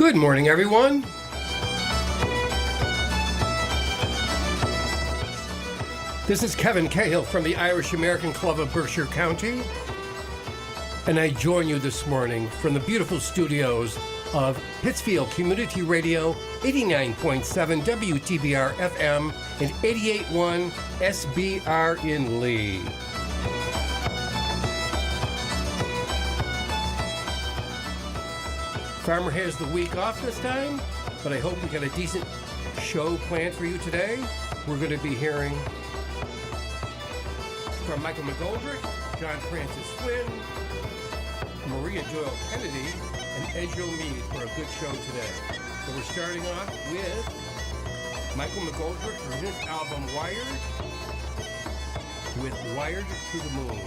Good morning, everyone. This is Kevin Cahill from the Irish American Club of Berkshire County, and I join you this morning from the beautiful studios of Pittsfield Community Radio, 89.7 WTBR-FM and 88.1 SBR in Lee. Farmer has the week off this time, but I hope we got a decent show planned for you today. We're going to be hearing from Michael McGoldrick, John Francis Flynn, Maria Doyle Kennedy, and Ezio Mead for a good show today. So we're starting off with Michael McGoldrick from his album Wired, with Wired to the Moon.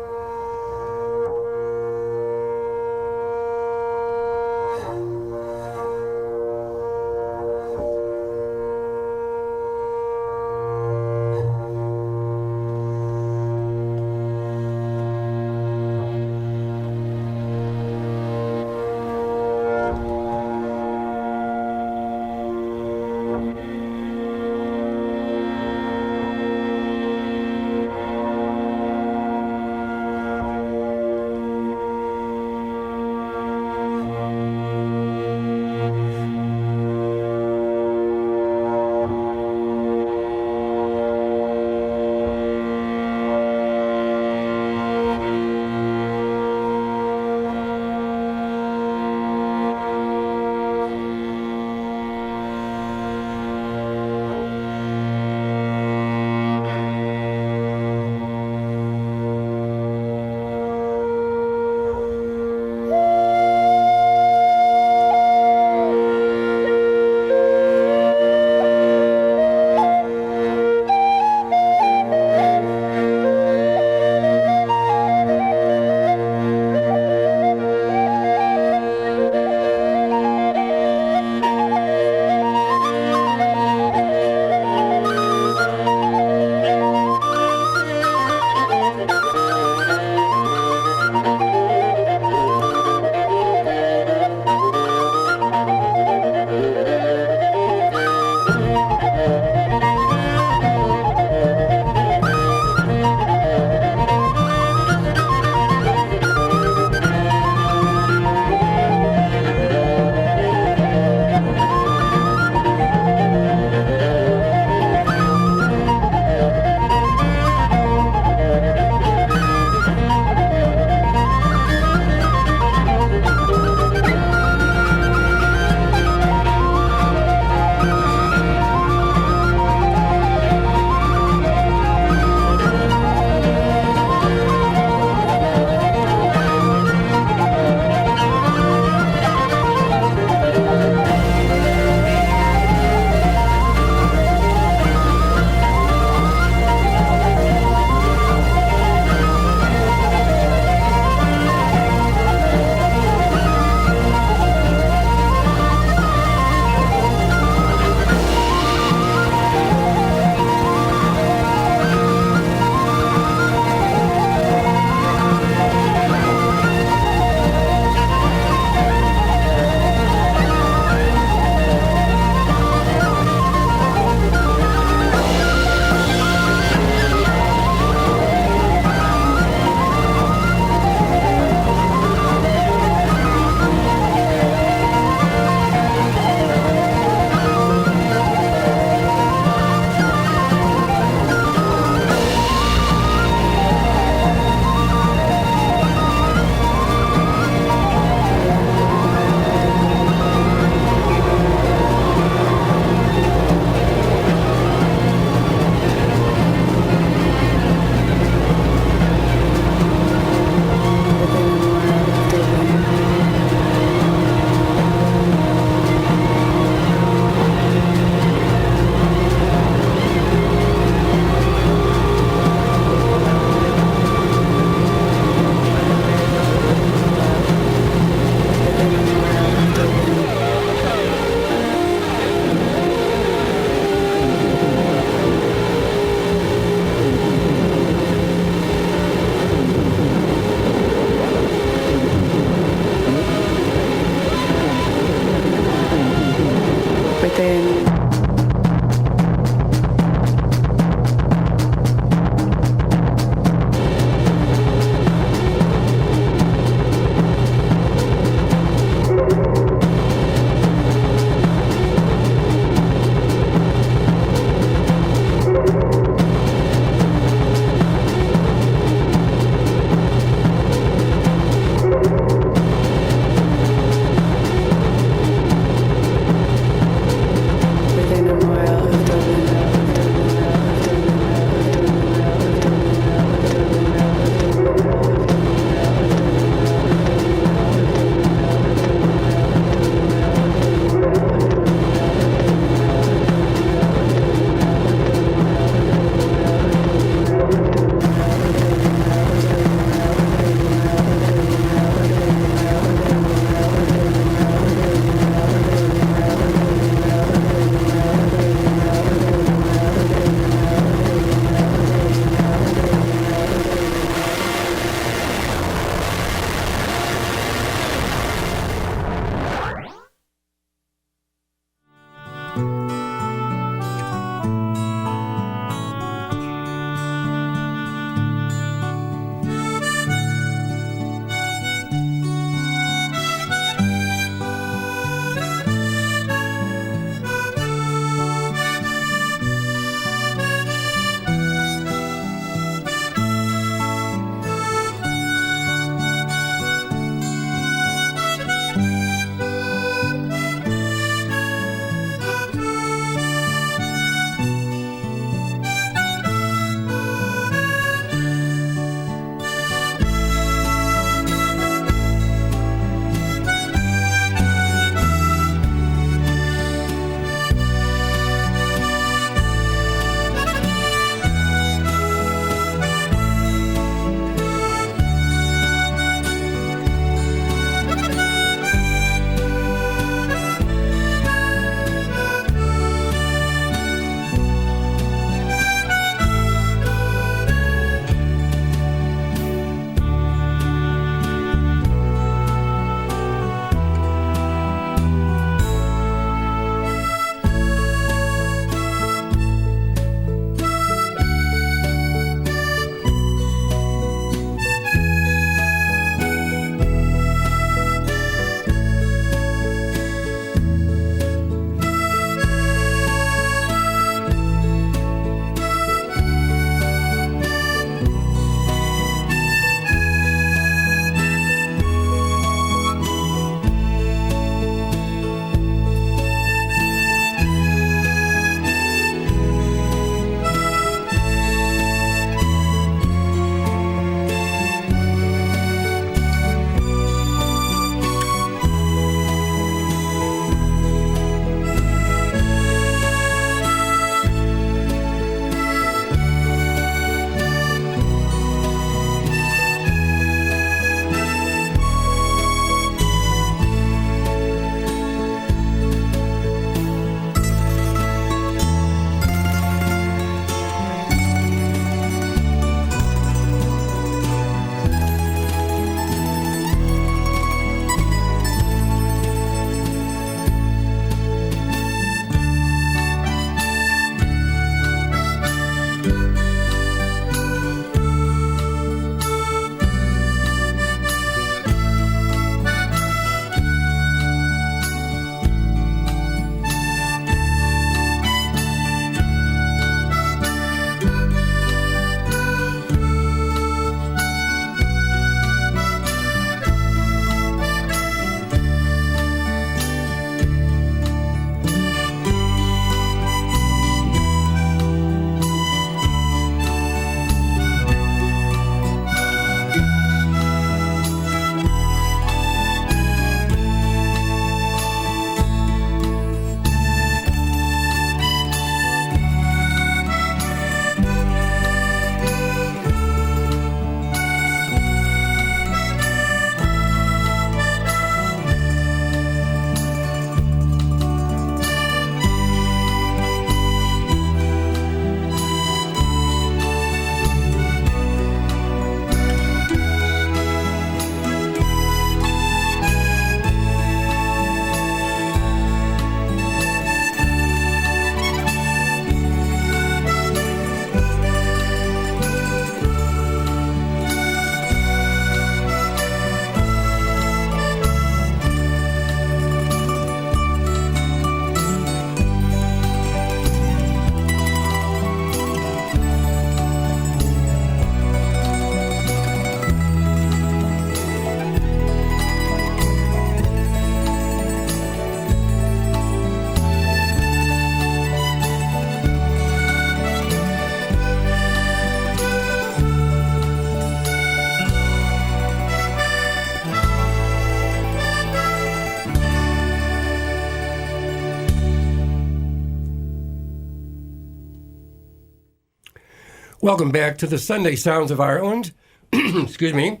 Welcome back to the Sunday Sounds of Ireland. Excuse me.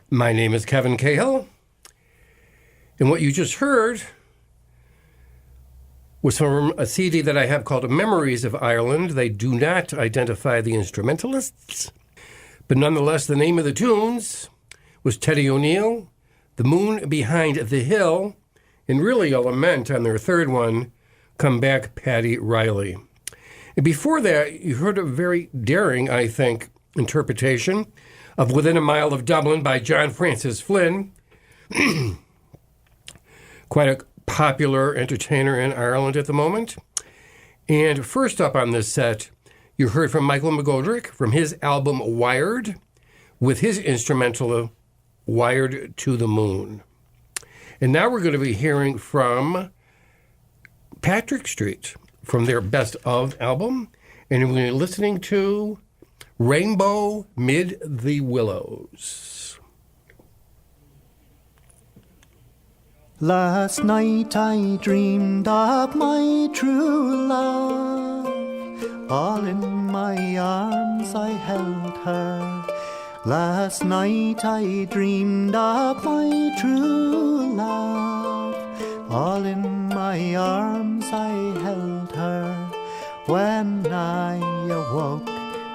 My name is Kevin Cahill. And what you just heard was from a CD that I have called Memories of Ireland. They do not identify the instrumentalists, but nonetheless, the name of the tunes was Teddy O'Neill, The Moon Behind the Hill, and really a lament on their third one, Come Back, Paddy Riley. And before that, you heard a very daring, I think, interpretation of Within a Mile of Dublin by John Francis Flynn. Quite a popular entertainer in Ireland at the moment. And first up on this set, you heard from Michael McGoldrick from his album Wired, with his instrumental Wired to the Moon. And now we're going to be hearing from Patrick Street from their Best Of album, and we're listening to Rainbow Mid the Willows. Last night I dreamed of my true love, all in my arms I held her. Last night I dreamed of my true love, all in my arms I held her. When I awoke,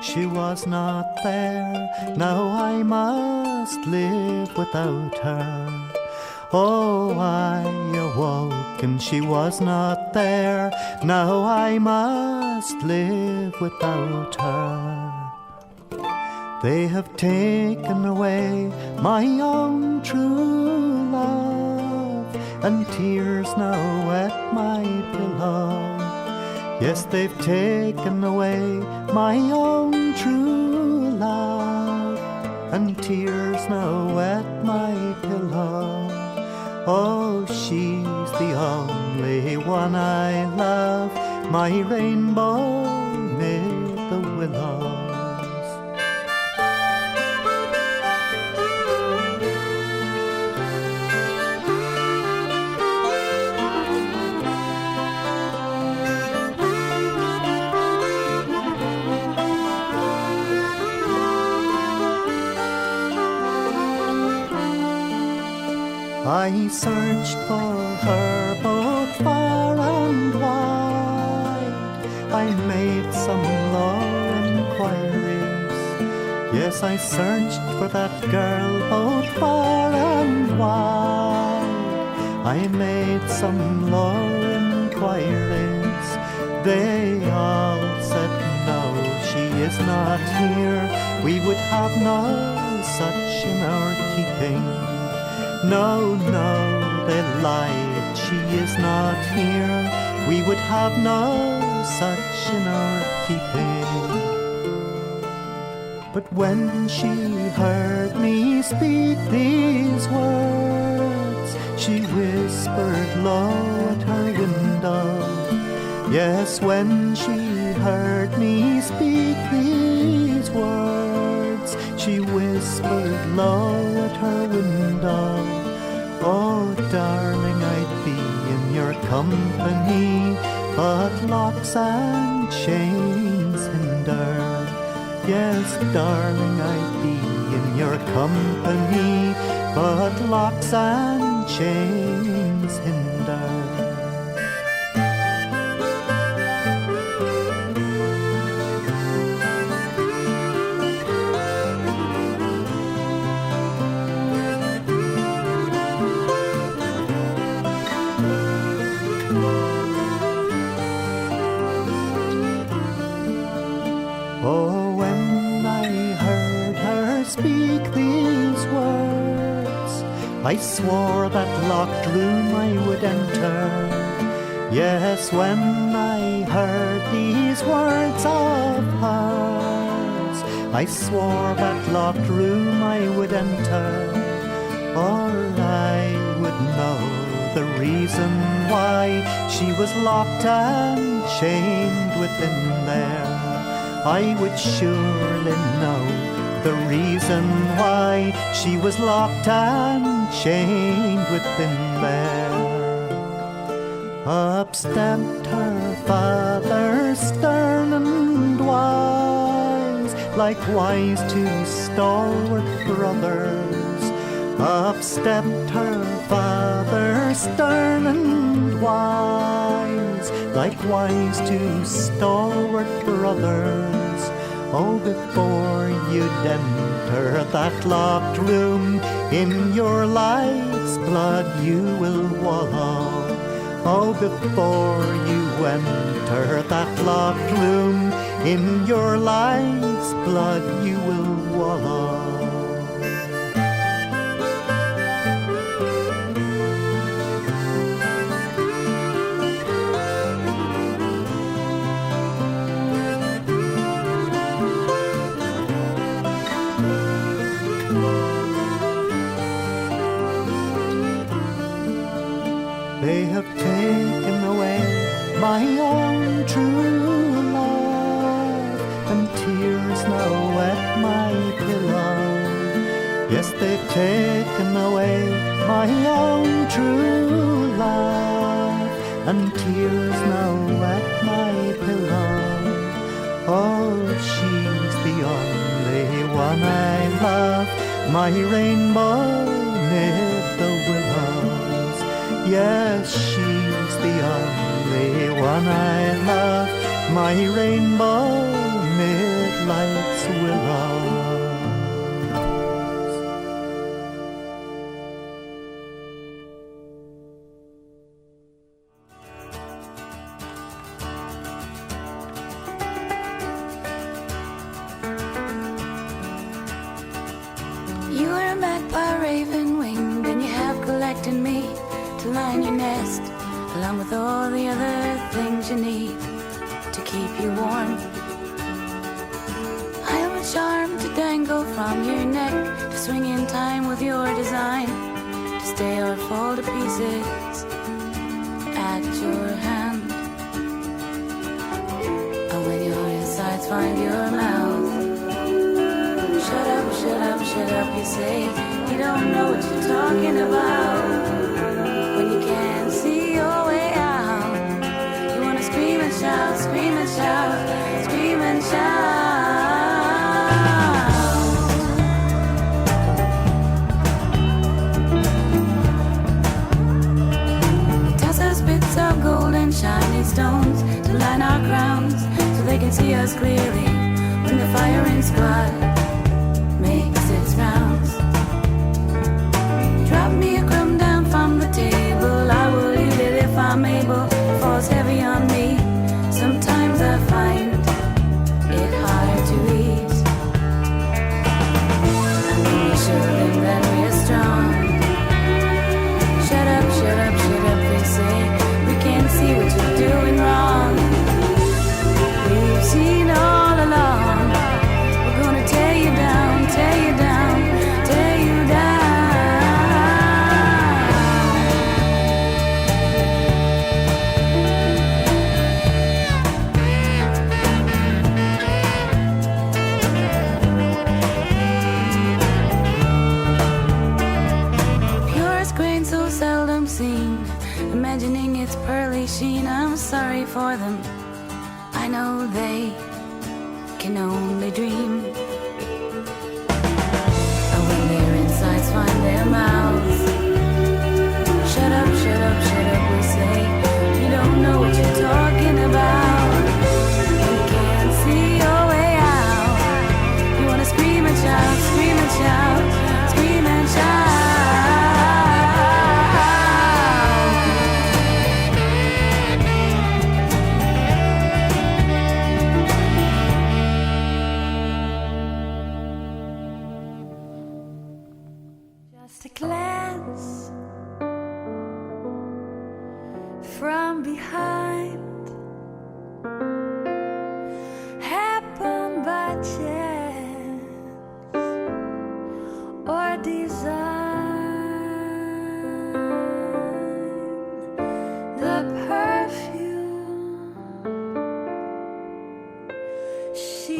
she was not there. Now I must live without her. Oh, I awoke and she was not there. Now I must live without her. They have taken away my own true love, and tears now wet my pillow. Yes, they've taken away my own true love, and tears now wet my pillow. Oh, she's the only one I love, my rainbow mid the willows. I searched for her both far and wide. I made some low inquiries. Yes, I searched for that girl both far and wide. I made some low inquiries. They all said no, she is not here. We would have no such in our keeping. No, no, they lied, she is not here. We would have no such in our keeping. But when she heard me speak these words, she whispered low at her window. Yes, when she heard me speak these words, she whispered low at her window. Oh, darling, I'd be in your company, but locks and chains hinder. Yes, darling, I'd be in your company, but locks and chains hinder. Oh, when I heard her speak these words, I swore that locked room I would enter. Yes, when I heard these words of hers, I swore that locked room I would enter. Or I would know the reason why she was locked and chained within there. I would surely know the reason why she was locked and chained within there. Up stepped her father, stern and wise, likewise two stalwart brothers. Up stepped her father, stern and wise, likewise two stalwart brothers. Oh, before you'd enter that locked room, in your life's blood you will wallow. Oh, before you enter that locked room, in your life's blood you will wallow. They have taken away my own true love, and tears now wet my pillow. Yes, they've taken away my own true love, and tears now wet my pillow. Oh, she's the only one I love, my rainbow mid the willows. Yes, she's the only one I love, my rainbow mid life's willows. You are a magpie raven winged, and you have collected me to line your nest, along with all the other things you need to keep you warm. I am a charm to dangle from your neck, to swing in time with your design, to stay or fall to pieces at your hand. And when your insides find your mouth, shut up, shut up, shut up, you say, you don't know what you're talking about. When you can't see your way out, you wanna scream and shout, scream and shout, scream and shout. Toss us bits of gold and shiny stones to line our crowns, so they can see us clearly when the firing squad makes its rounds. Drop me a crumb down from the table, I will eat it if I'm able. It falls heavy on me, sometimes I find it hard to eat. And when we show them that we're strong, shut up, shut up, shut up, they say, we can't see what you're doing wrong. We've seen all along, we're gonna tear you down, tear you down, tear you down. Purest grain so seldom seen, imagining its pearly sheen. I'm sorry for them, I know they can only dream. And when their insides find their mouths, shut up, shut up, shut up, we say, you don't know what you're talking about. When you can't see your way out, you wanna scream and shout, scream and shout, scream and shout. Just a glance from behind, happened by chance or design. The perfume she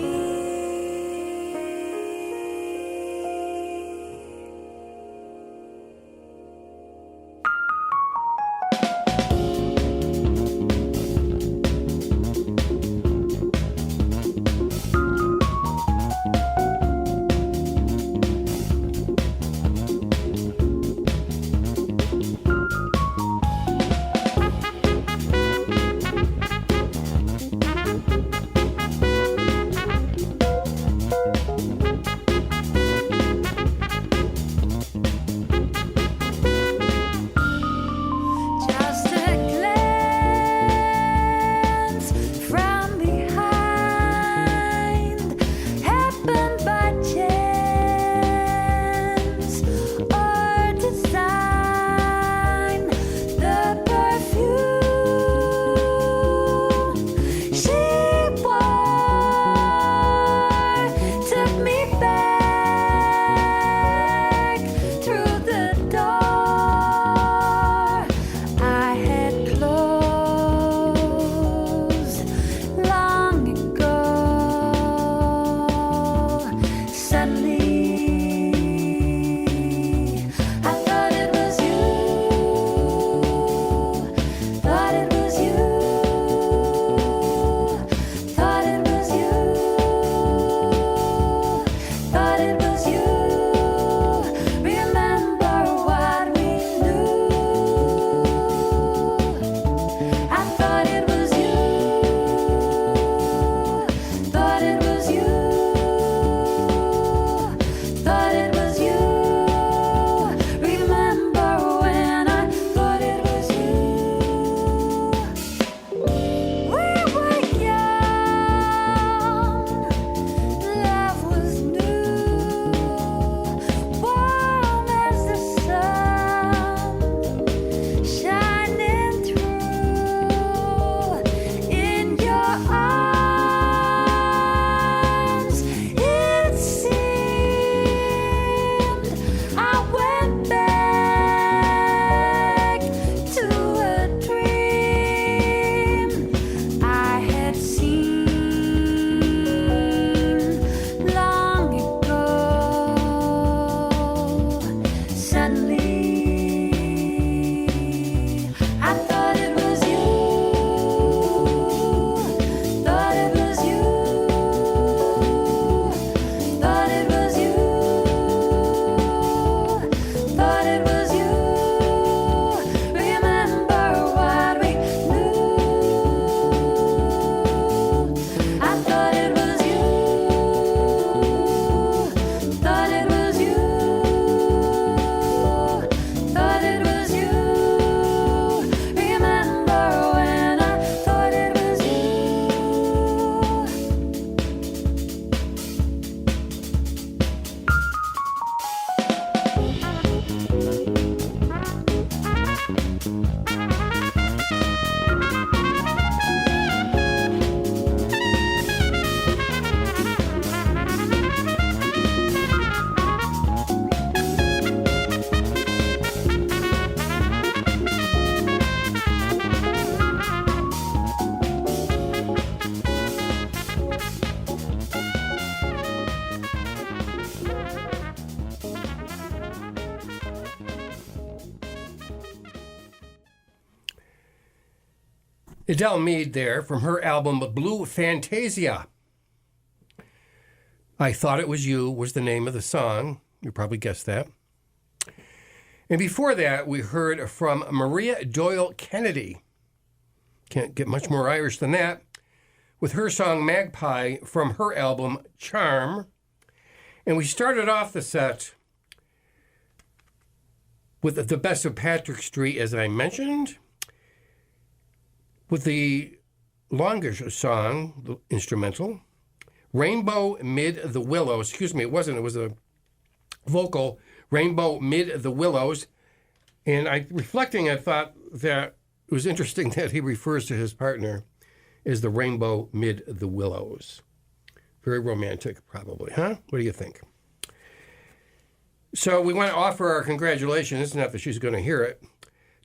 suddenly I thought it was you. Thought it was you. Thought it was you. Thought it was you. Remember what we knew. I thought it was you. Thought it was you. Thought it was you. Remember when I thought it was you. Adele Mead there from her album Blue Fantasia. I Thought It Was You was the name of the song. You probably guessed that. And before that, we heard from Maria Doyle Kennedy. Can't get much more Irish than that. With her song Magpie from her album Charm. And we started off the set with the Best of Patrick Street, as I mentioned, with the longest song, the instrumental, Rainbow Mid the Willows. Excuse me, it wasn't. It was a vocal, Rainbow Mid the Willows. And reflecting, I thought that it was interesting that he refers to his partner as the Rainbow Mid the Willows. Very romantic, probably, huh? What do you think? So we want to offer our congratulations, not that she's going to hear it,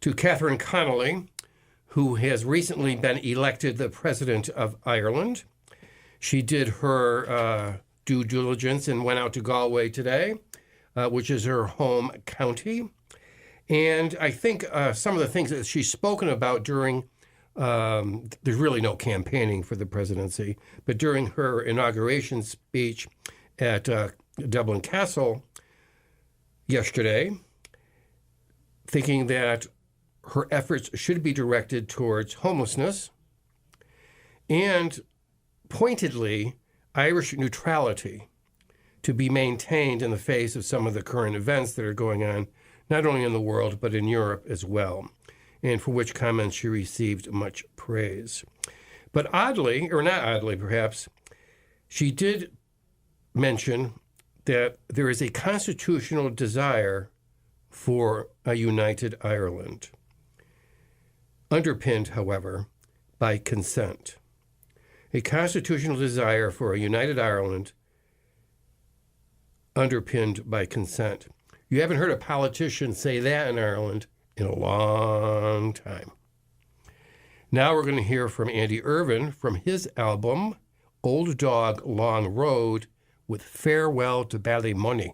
to Catherine Connolly, who has recently been elected the President of Ireland. She did her due diligence and went out to Galway today, which is her home county. And I think some of the things that she's spoken about during, there's really no campaigning for the presidency, but during her inauguration speech at Dublin Castle yesterday, thinking that her efforts should be directed towards homelessness and, pointedly, Irish neutrality to be maintained in the face of some of the current events that are going on, not only in the world, but in Europe as well, and for which comments she received much praise. But oddly, or not oddly perhaps, she did mention that there is a constitutional desire for a united Ireland, underpinned, however, by consent. A constitutional desire for a united Ireland underpinned by consent. You haven't heard a politician say that in Ireland in a long time. Now we're going to hear from Andy Irvine from his album, Old Dog, Long Road, with Farewell to Ballymoney.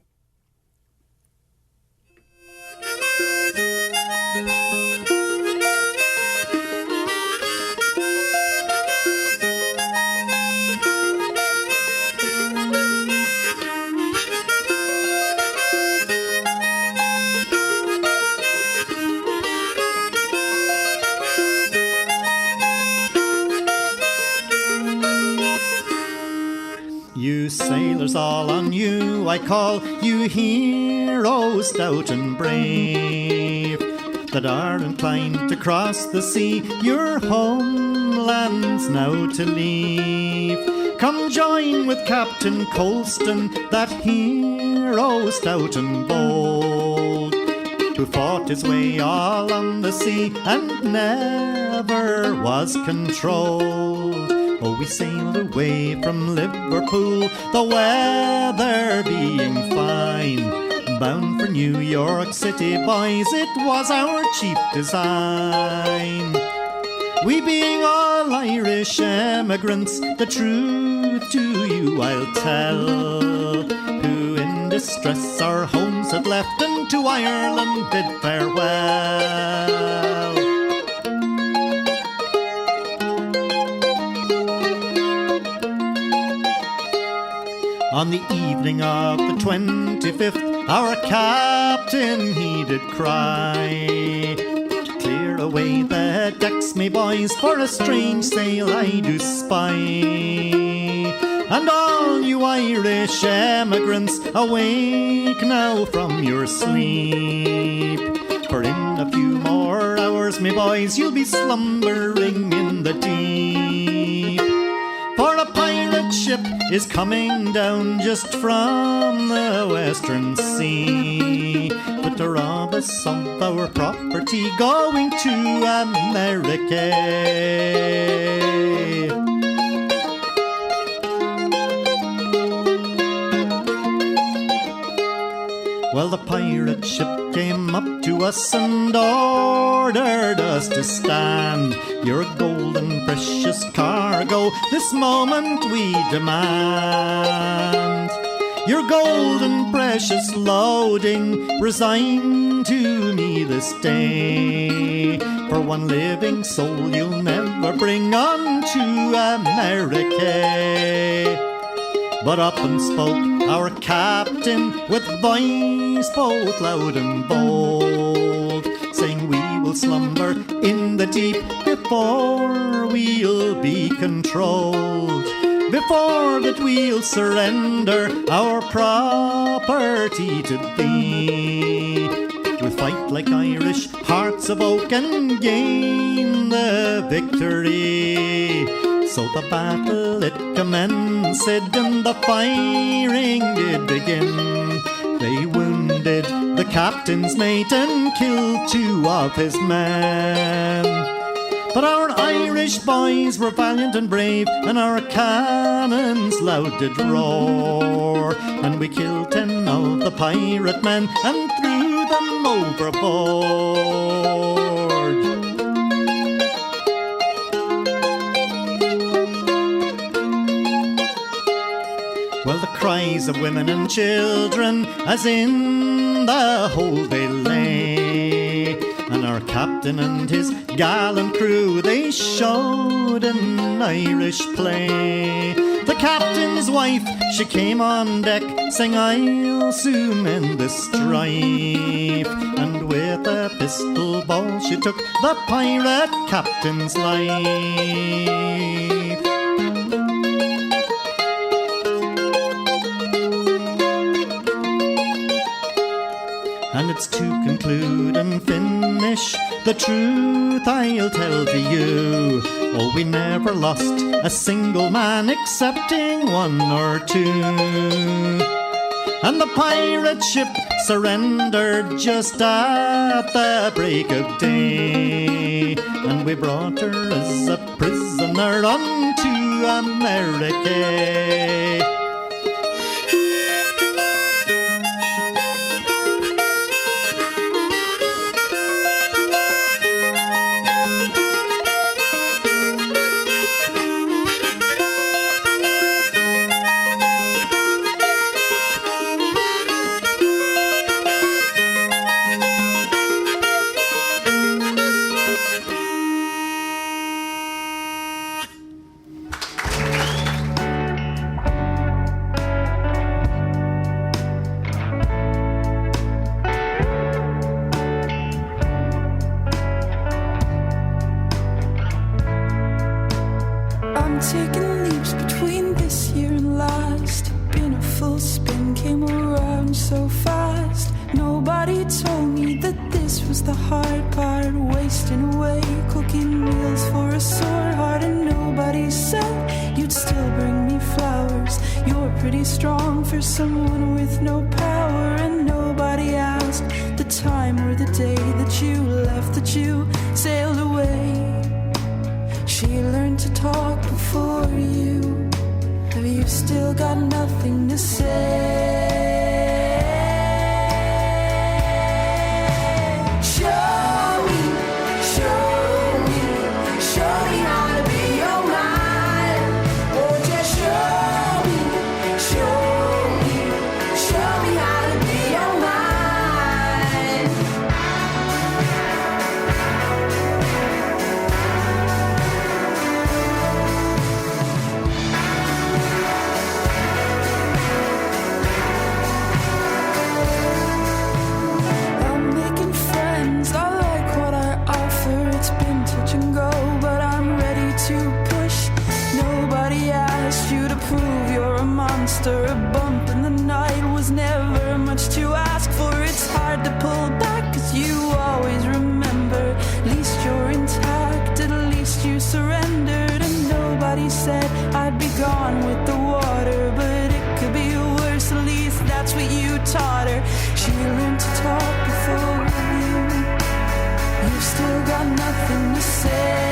You sailors all on you, I call you heroes stout and brave, that are inclined to cross the sea, your homelands now to leave. Come join with Captain Colston, that hero stout and bold, who fought his way all on the sea and never was controlled. Oh, we sailed away from Liverpool, the weather being fine, bound for New York City, boys, it was our chief design. We being all Irish emigrants, the truth to you I'll tell, who in the distress our homes had left, and to Ireland bid farewell. On the evening of the 25th, our captain he did cry, "Clear away the decks, me boys, for a strange sail I do spy. And all you Irish emigrants, awake now from your sleep, for in a few more hours, me boys, you'll be slumbering in the deep. For a pirate ship is coming down just from the western sea, but to rob us of our property, going to America." Well, the pirate ship came up to us and ordered us to stand. "Your golden precious cargo this moment we demand. Your golden precious loading resign to me this day. For one living soul you'll never bring on to America." But up and spoke our captain with voice both loud and bold, saying, "We will slumber in the deep before we'll be controlled. Before that we'll surrender our property to thee. We'll fight like Irish hearts of oak and gain the victory." So the battle it commenced, and the firing did begin. They wounded the captain's mate and killed 2 of his men. But our Irish boys were valiant and brave, and our cannons loud did roar, and we killed 10 of the pirate men and threw them overboard. Well, the cries of women and children as in the hold they lay, and our captain and his gallant crew they showed an Irish play. The captain's wife she came on deck, saying, "I'll soon end this strife," and with a pistol ball she took the pirate captain's life. And it's to conclude and finish the truth I'll tell to you. Oh, we never lost a single man excepting 1 or 2. And the pirate ship surrendered just at the break of day, and we brought her as a prisoner unto America. Taking leaps between this year and last. Been a full spin, came around so fast. Nobody told me that this was the hard part. Wasting away, cooking meals for a sore heart. And nobody said you'd still bring me flowers. You're pretty strong for someone with no power. And nobody asked the time or the day that you left, that you sailed away. She learned to talk before you. Have you still got nothing to say? Show me how to be your man. Oh, just show me how bounced or a bump in the night was never much to ask for. It's hard to pull back, cause you always remember. At least you're intact, at least you surrendered. And nobody said I'd be gone with the water, but it could be worse, at least that's what you taught her. She learned to talk before you. You've still got nothing to say.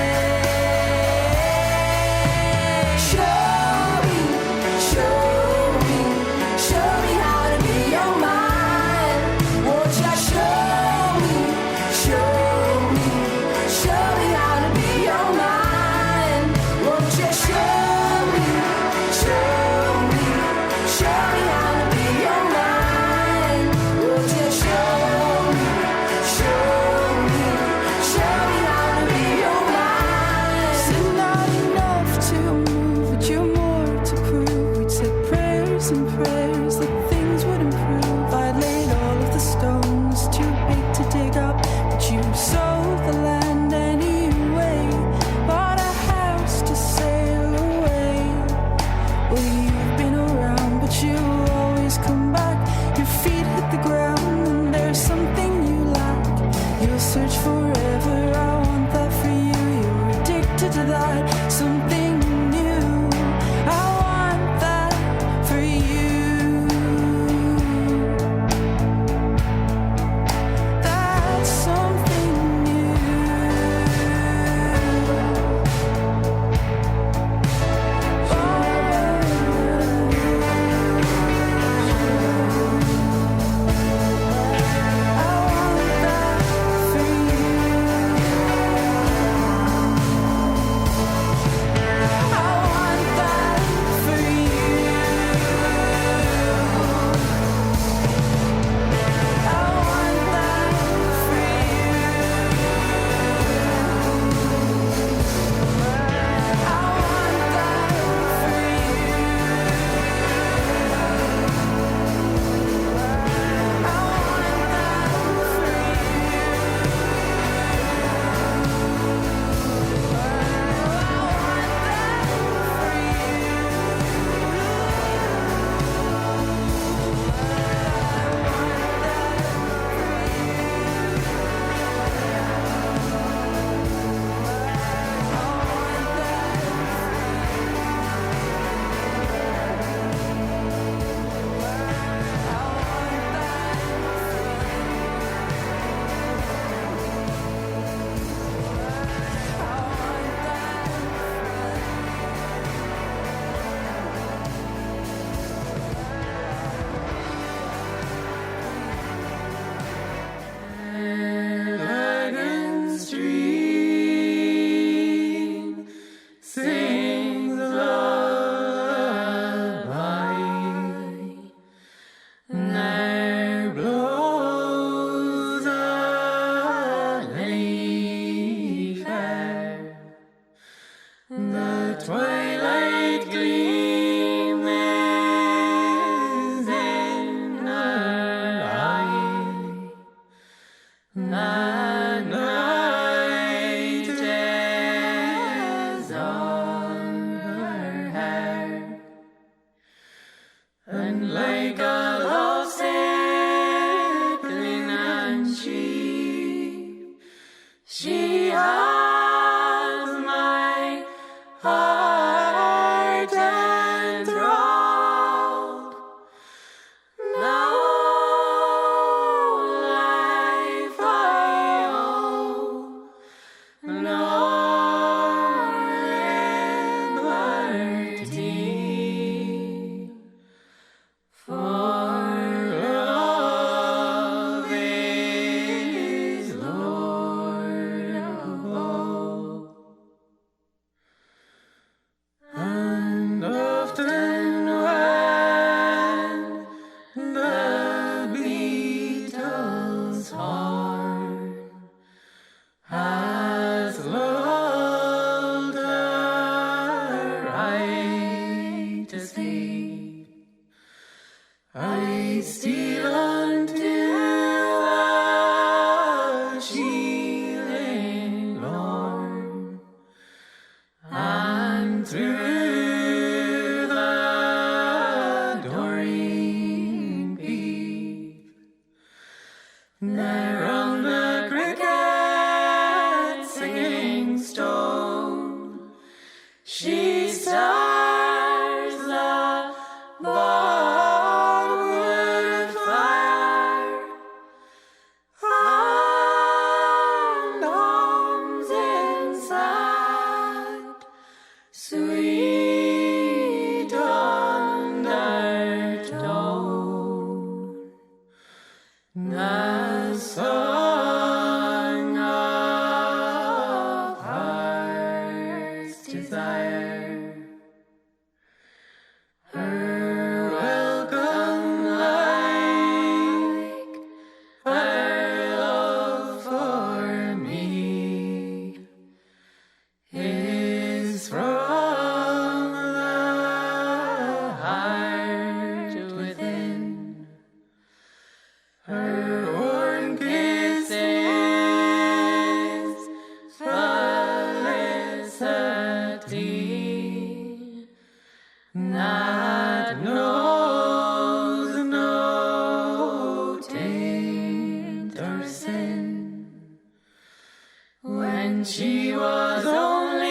she was only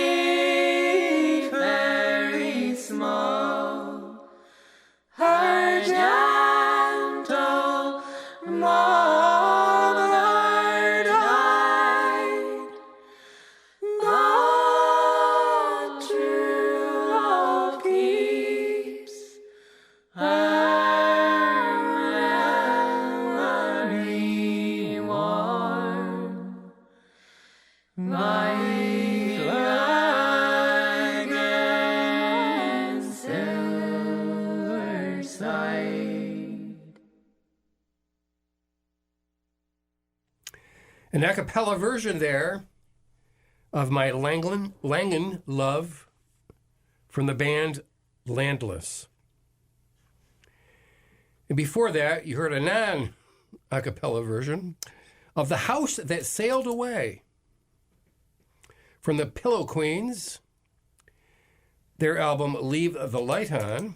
very small. Her gentle mother died, but true love keeps her memory warm. My flag and silver side. An a cappella version there of my Langen Love from the band Landless. And before that, you heard a non-a cappella version of The House That Sailed Away from the Pillow Queens, their album Leave the Light On.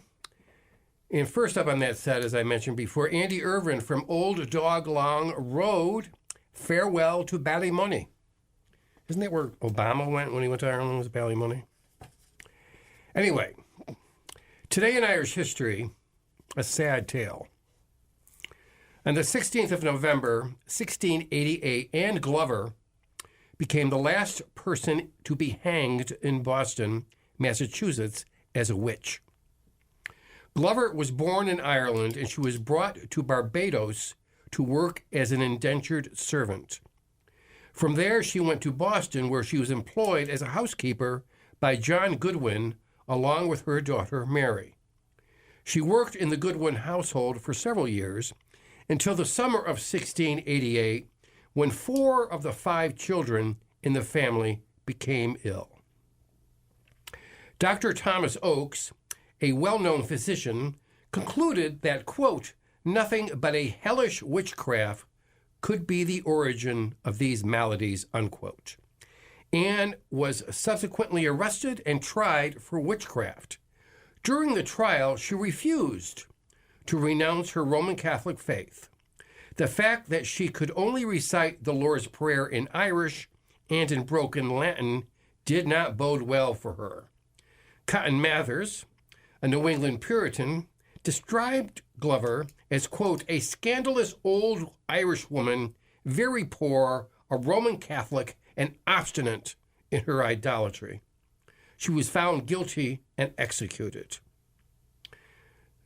And first up on that set, as I mentioned before, Andy Irvin from Old Dog Long Road, Farewell to Ballymoney. Isn't that where Obama went when he went to Ireland, was Ballymoney? Anyway, today in Irish history, a sad tale. On the 16th of November, 1688, Anne Glover became the last person to be hanged in Boston, Massachusetts, as a witch. Glover was born in Ireland, and she was brought to Barbados to work as an indentured servant. From there, she went to Boston, where she was employed as a housekeeper by John Goodwin, along with her daughter, Mary. She worked in the Goodwin household for several years, until the summer of 1688, when 4 of the 5 children in the family became ill. Dr. Thomas Oakes, a well-known physician, concluded that, quote, nothing but a hellish witchcraft could be the origin of these maladies, unquote. Anne was subsequently arrested and tried for witchcraft. During the trial, she refused to renounce her Roman Catholic faith. The fact that she could only recite the Lord's Prayer in Irish and in broken Latin did not bode well for her. Cotton Mathers, a New England Puritan, described Glover as, quote, a scandalous old Irish woman, very poor, a Roman Catholic, and obstinate in her idolatry. She was found guilty and executed.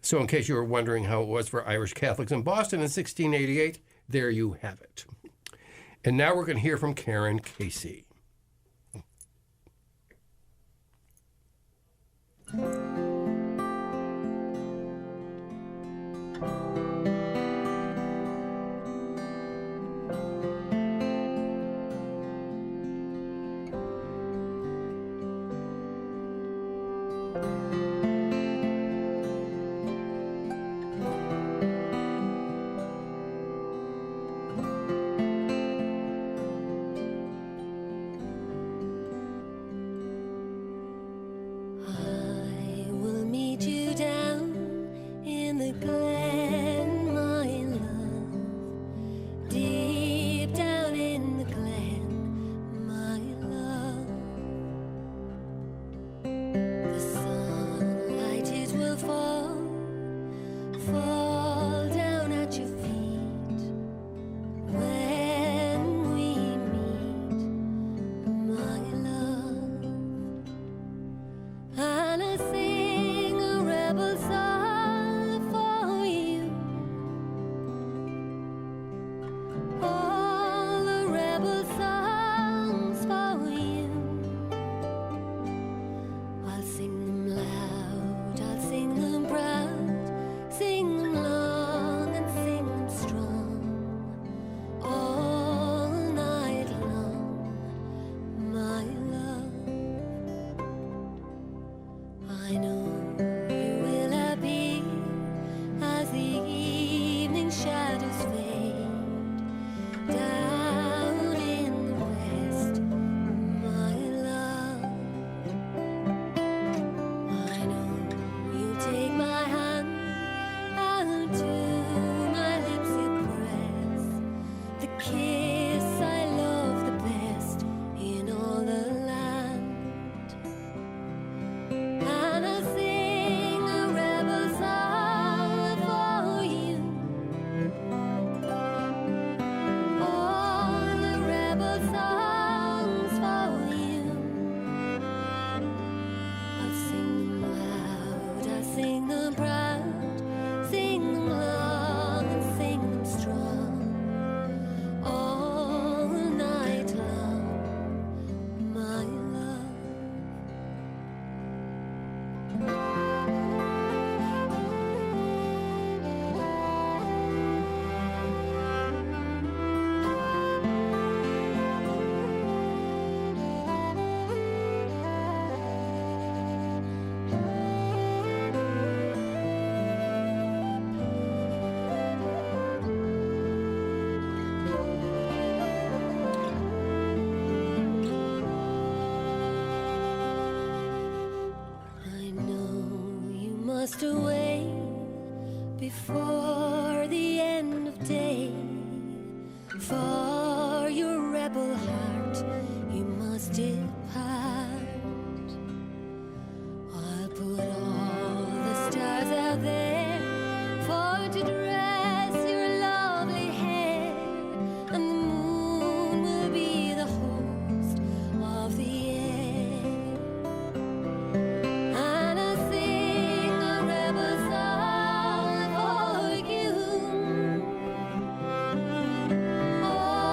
So in case you were wondering how it was for Irish Catholics in Boston in 1688, there you have it. And now we're going to hear from Karen Casey. must away before the end of day. For your rebel heart you must depart. I'll put all the stars out there for to dress your lovely hair, and the moon will be the host of the air. And I'll sing a rebel song for you. Oh,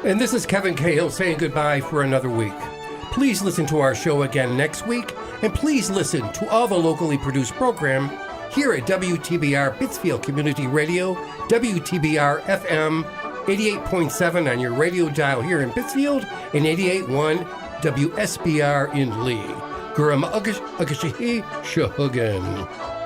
And this is Kevin Cahill saying goodbye for another week. Please listen to our show again next week, and please listen to all the locally produced program here at WTBR Pittsfield Community Radio, WTBR-FM 88.7 on your radio dial here in Pittsfield, and 88.1 WSBR in Lee. Guram Agashihi Shahugan.